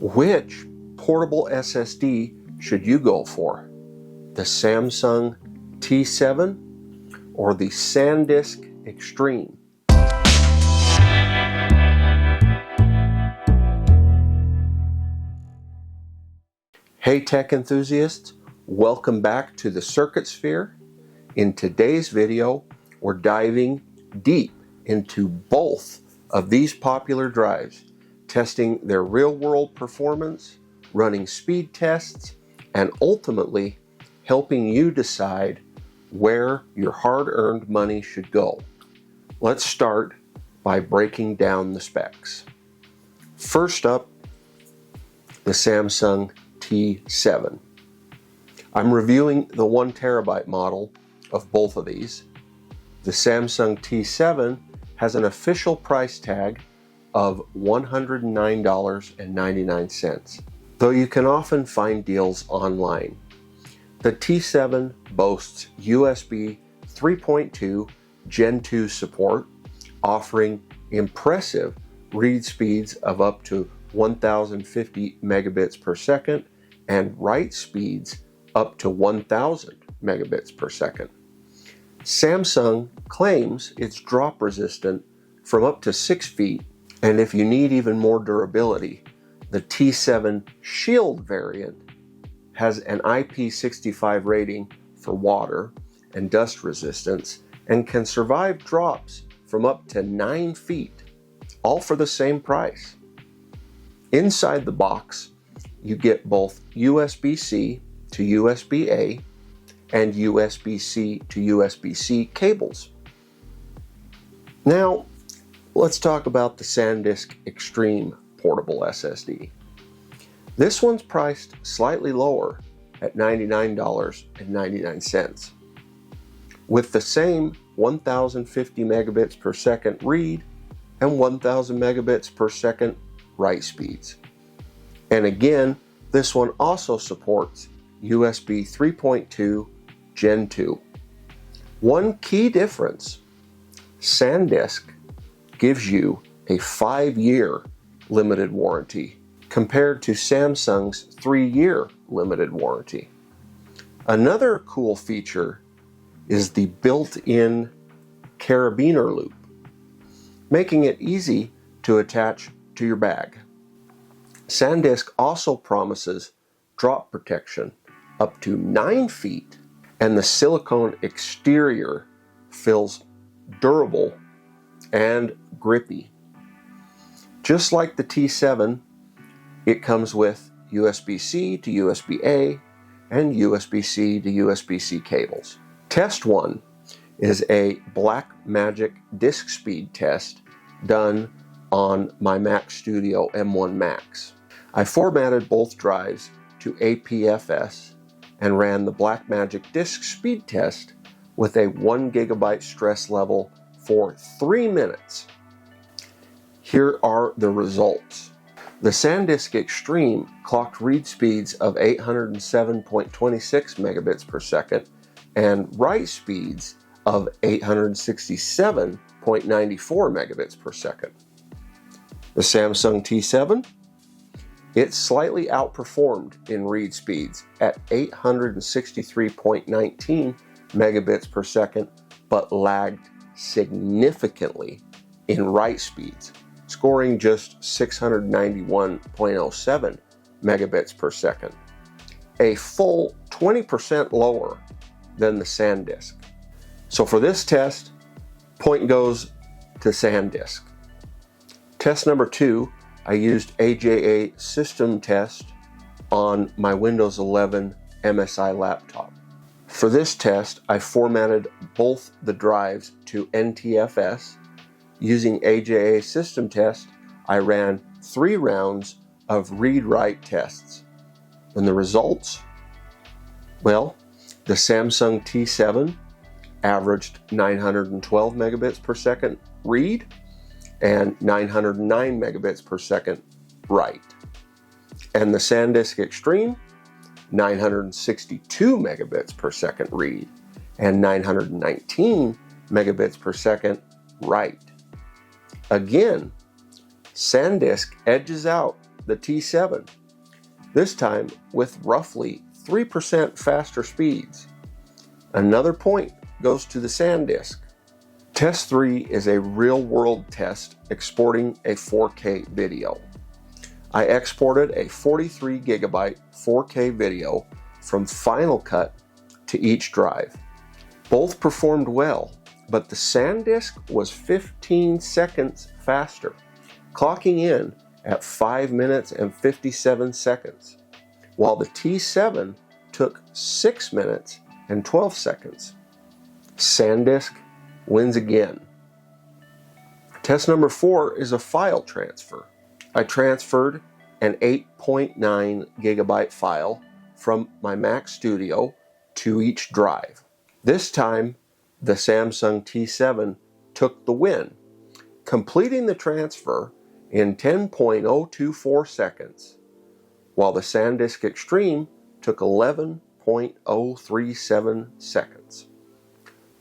Which portable SSD should you go for? The Samsung T7 or the SanDisk Extreme? Hey tech enthusiasts, welcome back to the Circuit Sphere. In today's video, we're diving deep into both of these popular drives, testing their real-world performance, running speed tests, and ultimately helping you decide where your hard-earned money should go. Let's start by breaking down the specs. First up, the Samsung T7. I'm reviewing the 1 terabyte model of both of these. The Samsung T7 has an official price tag of $109.99, though you can often find deals online. The T7 boasts USB 3.2 Gen 2 support, offering impressive read speeds of up to 1050 megabits per second and write speeds up to 1000 megabits per second. Samsung claims it's drop resistant from up to 6 feet, and if you need even more durability, the T7 Shield variant has an IP65 rating for water and dust resistance and can survive drops from up to 9 feet, all for the same price. Inside the box, you get both USB-C to USB-A and USB-C to USB-C cables. Now, let's talk about the SanDisk Extreme portable SSD. This one's priced slightly lower at $99.99, with the same 1050 megabits per second read and 1000 megabits per second write speeds. And again, this one also supports USB 3.2 Gen 2. One key difference: SanDisk gives you a 5-year limited warranty compared to Samsung's 3-year limited warranty. Another cool feature is the built-in carabiner loop, making it easy to attach to your bag. SanDisk also promises drop protection up to 9 feet, and the silicone exterior feels durable and grippy. Just like the T7, it comes with USB-C to USB-A and USB-C to USB-C cables. Test 1 is a Blackmagic disk speed test done on my MacStudio M1 Max. I formatted both drives to APFS and ran the Blackmagic disk speed test with a 1 gigabyte stress level for 3 minutes. Here are the results. The SanDisk Extreme clocked read speeds of 807.26 megabits per second and write speeds of 867.94 megabits per second. The Samsung T7, it slightly outperformed in read speeds at 863.19 megabits per second, but lagged significantly in write speeds, scoring just 691.07 megabits per second, a full 20% lower than the SanDisk. So for this test, point goes to SanDisk. Test number 2, I used AJA system test on my Windows 11 MSI laptop. For this test, I formatted both the drives to NTFS. Using AJA system test, I ran 3 rounds of read-write tests. And the results? Well, the Samsung T7 averaged 912 megabits per second read and 909 megabits per second write. And the SanDisk Extreme, 962 megabits per second read and 919 megabits per second write. Again, SanDisk edges out the T7, this time with roughly 3% faster speeds. Another point goes to the SanDisk. Test 3 is a real-world test exporting a 4K video. I exported a 43 gigabyte 4K video from Final Cut to each drive. Both performed well, but the SanDisk was 15 seconds faster, clocking in at 5 minutes and 57 seconds, while the T7 took 6 minutes and 12 seconds. SanDisk wins again. Test number 4 is a file transfer. I transferred an 8.9 gigabyte file from my MacStudio to each drive. This time, the Samsung T7 took the win, completing the transfer in 10.024 seconds, while the SanDisk Extreme took 11.037 seconds.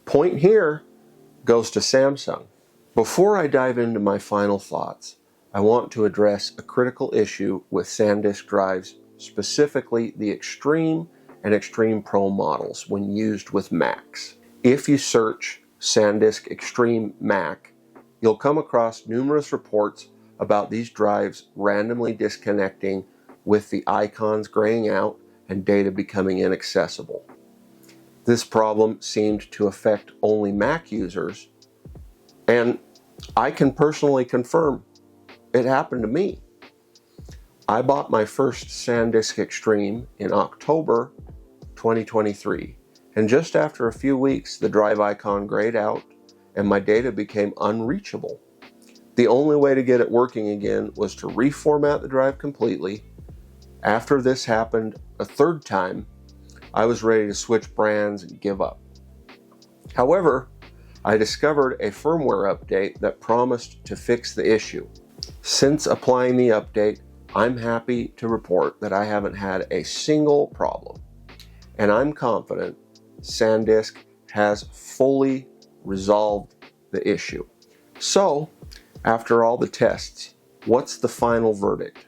Point here goes to Samsung. Before I dive into my final thoughts, I want to address a critical issue with SanDisk drives, specifically the Extreme and Extreme Pro models when used with Macs. If you search SanDisk Extreme Mac, you'll come across numerous reports about these drives randomly disconnecting with the icons graying out and data becoming inaccessible. This problem seemed to affect only Mac users, and I can personally confirm it happened to me. I bought my first SanDisk Extreme in October 2023, and just after a few weeks the drive icon grayed out and my data became unreachable. The only way to get it working again was to reformat the drive completely. After this happened a third time, I was ready to switch brands and give up. However, I discovered a firmware update that promised to fix the issue. Since applying the update, I'm happy to report that I haven't had a single problem, and I'm confident SanDisk has fully resolved the issue. So, after all the tests, what's the final verdict?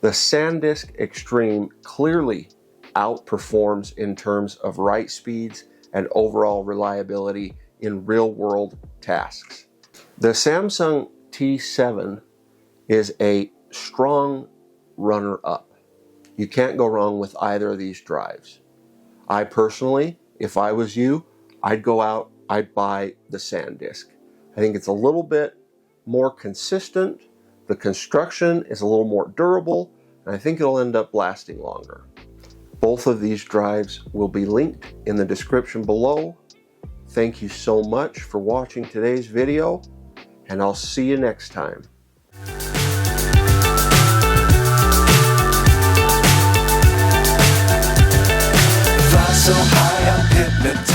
The SanDisk Extreme clearly outperforms in terms of write speeds and overall reliability in real-world tasks. The Samsung T7 is a strong runner-up. You can't go wrong with either of these drives. I personally, if I was you, I'd go out, I'd buy the SanDisk. I think it's a little bit more consistent, the construction is a little more durable, and I think it'll end up lasting longer. Both of these drives will be linked in the description below. Thank you so much for watching today's video, and I'll see you next time. Fly so high, I'm hypnotized.